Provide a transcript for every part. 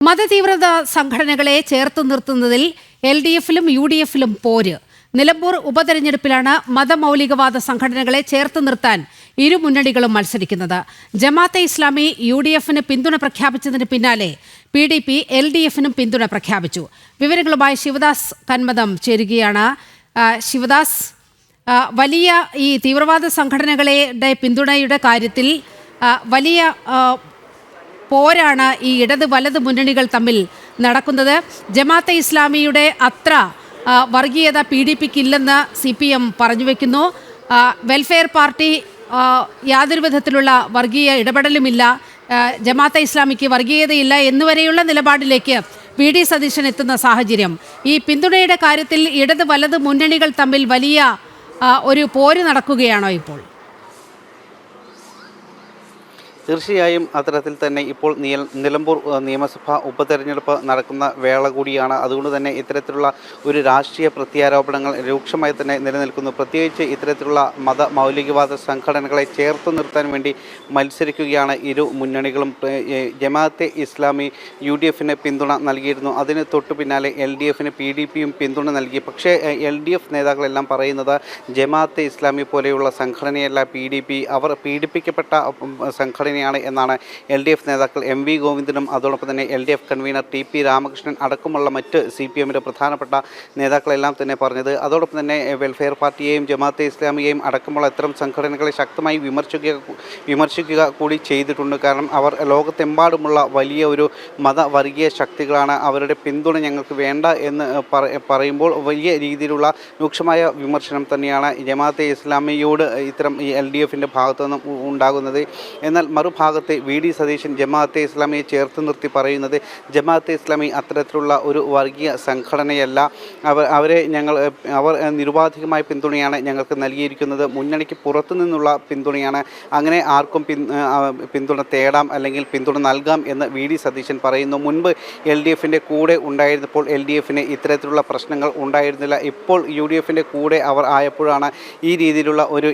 മതതീവ്രത സംഘടനകളെ ചേർത്ത് നിർത്തുന്നതിൽ LDF-ലും UDF-ലും പോര്. നിലമ്പൂർ ഉപതെരഞ്ഞെടുപ്പിലാണ് മതമൗലികവാദ സംഘടനകളെ ചേർത്ത് നിർത്താൻ ഇരു മുന്നണികളും മത്സരിക്കുന്നത്. ജമാഅത്തെ ഇസ്ലാമി UDF-ന് പിന്തുണ പ്രഖ്യാപിച്ചതിന് പിന്നാലെ PDP LDF-നും പിന്തുണ പ്രഖ്യാപിച്ചു. വിവരങ്ങളുമായി ശിവദാസ് കന്മദം ചേരുകയാണ്. ശിവദാസ്, വലിയ ഈ തീവ്രവാദ സംഘടനകളുടെ പിന്തുണയുടെ കാര്യത്തിൽ വലിയ പോരാണ് ഈ ഇടത് വലത് മുന്നണികൾ തമ്മിൽ നടക്കുന്നത്. ജമാഅത്തെ ഇസ്ലാമിയുടെ അത്ര വർഗീയത PDPക്ക് ഇല്ലെന്ന് CPM പറഞ്ഞു വയ്ക്കുന്നു. വെൽഫെയർ പാർട്ടി യാതൊരു വിധത്തിലുള്ള വർഗീയ ഇടപെടലുമില്ല, ജമാഅത്തെ ഇസ്ലാമിക്ക് വർഗീയതയില്ല എന്നുവരെയുള്ള നിലപാടിലേക്ക് PD സതീശൻ എത്തുന്ന സാഹചര്യം. ഈ പിന്തുണയുടെ കാര്യത്തിൽ ഇടത് വലത് മുന്നണികൾ തമ്മിൽ വലിയ ഒരു പോര് നടക്കുകയാണോ ഇപ്പോൾ? തീർച്ചയായും അത്തരത്തിൽ തന്നെ ഇപ്പോൾ നിലമ്പൂർ നിയമസഭാ ഉപതെരഞ്ഞെടുപ്പ് നടക്കുന്ന വേള കൂടിയാണ്. അതുകൊണ്ട് തന്നെ ഇത്തരത്തിലുള്ള ഒരു രാഷ്ട്രീയ പ്രത്യാരോപണങ്ങൾ രൂക്ഷമായി തന്നെ നിലനിൽക്കുന്നു. പ്രത്യേകിച്ച് ഇത്തരത്തിലുള്ള മൗലികവാദ സംഘടനകളെ ചേർത്ത് നിർത്താൻ വേണ്ടി മത്സരിക്കുകയാണ് ഇരു മുന്നണികളും. ജമാഅത്തെ ഇസ്ലാമി UDF-ന് പിന്തുണ നൽകിയിരുന്നു. അതിന് തൊട്ടു പിന്നാലെ LDF-ന് PDP-യും പിന്തുണ നൽകി. പക്ഷേ LDF നേതാക്കളെല്ലാം പറയുന്നത് ജമാഅത്തെ ഇസ്ലാമി പോലെയുള്ള സംഘടനയല്ല PDP, അവർ പീഡിപ്പിക്കപ്പെട്ട സംഘടന എന്നാണ് LDF നേതാക്കൾ MV ഗോവിന്ദനും അതോടൊപ്പം തന്നെ LDF കൺവീനർ TP രാമകൃഷ്ണൻ അടക്കമുള്ള മറ്റ് CPM-ന്റെ പ്രധാനപ്പെട്ട നേതാക്കളെല്ലാം തന്നെ പറഞ്ഞത്. അതോടൊപ്പം തന്നെ വെൽഫെയർ പാർട്ടിയെയും ജമാഅത്തെ ഇസ്ലാമിയെയും അടക്കമുള്ള ഇത്തരം സംഘടനകളെ ശക്തമായി വിമർശിക്കുക കൂടി ചെയ്തിട്ടുണ്ട്. കാരണം അവർ ലോകത്തെമ്പാടുമുള്ള വലിയ ഒരു മതവർഗീയ ശക്തികളാണ്, അവരുടെ പിന്തുണ ഞങ്ങൾക്ക് വേണ്ട എന്ന് പറയുമ്പോൾ വലിയ രീതിയിലുള്ള രൂക്ഷമായ വിമർശനം തന്നെയാണ് ജമാഅത്തെ ഇസ്ലാമിയോട് ഇത്തരം ഈ LDF-ന്റെ ഭാഗത്തു നിന്നും ഉണ്ടാകുന്നത്. എന്നാൽ മറുഭാഗത്തെ VD സതീശൻ ജമാഅത്തെ ഇസ്ലാമിയെ ചേർത്ത് നിർത്തി പറയുന്നത് ജമാഅത്തെ ഇസ്ലാമി അത്തരത്തിലുള്ള ഒരു വർഗീയ സംഘടനയല്ല, അവർ നിരുപാധികമായ പിന്തുണയാണ് ഞങ്ങൾക്ക് നൽകിയിരിക്കുന്നത്, മുന്നണിക്ക് പുറത്തു നിന്നുള്ള പിന്തുണയാണ്, അങ്ങനെ ആർക്കും പിന്തുണ തേടാം അല്ലെങ്കിൽ പിന്തുണ നൽകാം എന്ന് VD സതീശൻ പറയുന്നു. മുൻപ് LDF-ന്റെ കൂടെ ഉണ്ടായിരുന്നപ്പോൾ LDF-ന് ഇത്തരത്തിലുള്ള പ്രശ്നങ്ങൾ ഉണ്ടായിരുന്നില്ല. ഇപ്പോൾ UDF-ന്റെ കൂടെ അവർ ആയപ്പോഴാണ് ഈ രീതിയിലുള്ള ഒരു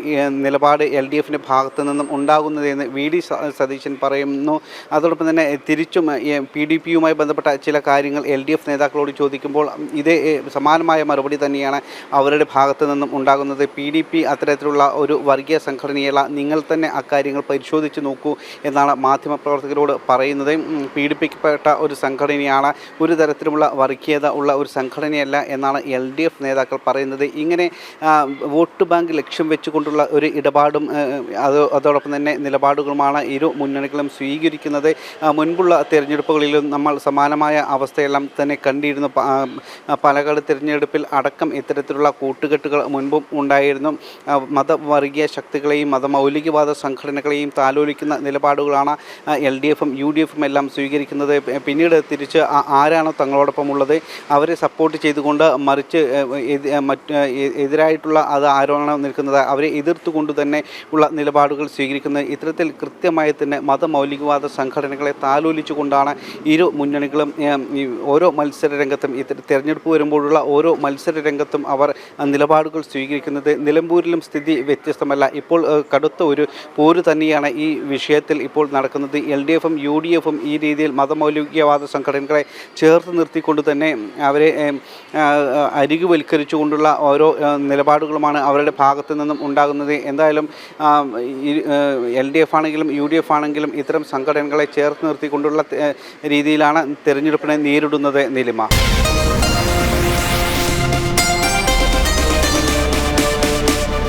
നിലപാട് LDF-ന്റെ ഭാഗത്തു നിന്നും ഉണ്ടാകുന്നതെന്ന് VD സതീശൻ പറയുന്നു. അതോടൊപ്പം തന്നെ തിരിച്ചും PDP-യുമായി ബന്ധപ്പെട്ട ചില കാര്യങ്ങൾ LDF നേതാക്കളോട് ചോദിക്കുമ്പോൾ ഇതേ സമാനമായ മറുപടി തന്നെയാണ് അവരുടെ ഭാഗത്തു നിന്നും ഉണ്ടാകുന്നത്. PDP അത്തരത്തിലുള്ള ഒരു വർഗീയ സംഘടനയല്ല, നിങ്ങൾ തന്നെ അക്കാര്യങ്ങൾ പരിശോധിച്ച് നോക്കൂ എന്നാണ് മാധ്യമപ്രവർത്തകരോട് പറയുന്നത്. പീഡിപ്പിക്കപ്പെട്ട ഒരു സംഘടനയാണ്, ഒരു തരത്തിലുമുള്ള വർഗീയത ഉള്ള ഒരു സംഘടനയല്ല എന്നാണ് LDF നേതാക്കൾ പറയുന്നത്. ഇങ്ങനെ വോട്ട് ബാങ്ക് ലക്ഷ്യം വെച്ചുകൊണ്ടുള്ള ഒരു ഇടപാടും അതോടൊപ്പം തന്നെ നിലപാടുകളുമാണ് ഇരു മുന്നണികളും സ്വീകരിക്കുന്നത്. മുൻപുള്ള തിരഞ്ഞെടുപ്പുകളിലും നമ്മൾ സമാനമായ അവസ്ഥയെല്ലാം തന്നെ കണ്ടിരുന്നു. പാലക്കാട് തിരഞ്ഞെടുപ്പിൽ അടക്കം ഇത്തരത്തിലുള്ള കൂട്ടുകെട്ടുകൾ മുൻപും ഉണ്ടായിരുന്നു. മതവർഗീയ ശക്തികളെയും മതമൗലികവാദ സംഘടനകളെയും താലോലിക്കുന്ന നിലപാടുകളാണ് LDF-ഉം UDF-ഉം എല്ലാം സ്വീകരിക്കുന്നത്. പിന്നീട് തിരിച്ച് ആരാണോ തങ്ങളോടൊപ്പം ഉള്ളത് അവരെ സപ്പോർട്ട് ചെയ്തുകൊണ്ട് മറിച്ച് എതിരായിട്ടുള്ള അത് ആരാണോ നിൽക്കുന്നത് അവരെ എതിർത്തുകൊണ്ട് തന്നെ ഉള്ള നിലപാടുകൾ സ്വീകരിക്കുന്നത്. ഇത്തരത്തിൽ കൃത്യമായി തന്നെ മതമൗലികവാദ സംഘടനകളെ താലോലിച്ചുകൊണ്ടാണ് ഇരു മുന്നണികളും ഓരോ മത്സര രംഗത്തും തിരഞ്ഞെടുപ്പ് വരുമ്പോഴുള്ള ഓരോ മത്സര രംഗത്തും അവർ നിലപാടുകൾ സ്വീകരിക്കുന്നത്. നിലമ്പൂരിലും സ്ഥിതി വ്യത്യസ്തമല്ല. ഇപ്പോൾ കടുത്ത ഒരു പോര് തന്നെയാണ് ഈ വിഷയത്തിൽ ഇപ്പോൾ നടക്കുന്നത്. LDF-ഉം UDF-ഉം ഈ രീതിയിൽ മതമൗലികവാദ സംഘടനകളെ ചേർത്ത് നിർത്തിക്കൊണ്ട് തന്നെ അവരെ അരികുവൽക്കരിച്ചുകൊണ്ടുള്ള ഓരോ നിലപാടുകളുമാണ് അവരുടെ ഭാഗത്തു നിന്നും ഉണ്ടാകുന്നത്. എന്തായാലും LDF ആണെങ്കിലും UDF ആണെങ്കിലും ഇത്തരം സംഘടനകളെ ചേർത്ത് നിർത്തിക്കൊണ്ടുള്ള രീതിയിലാണ് തെരഞ്ഞെടുപ്പിനെ നേരിടുന്നത്. നിലിമ.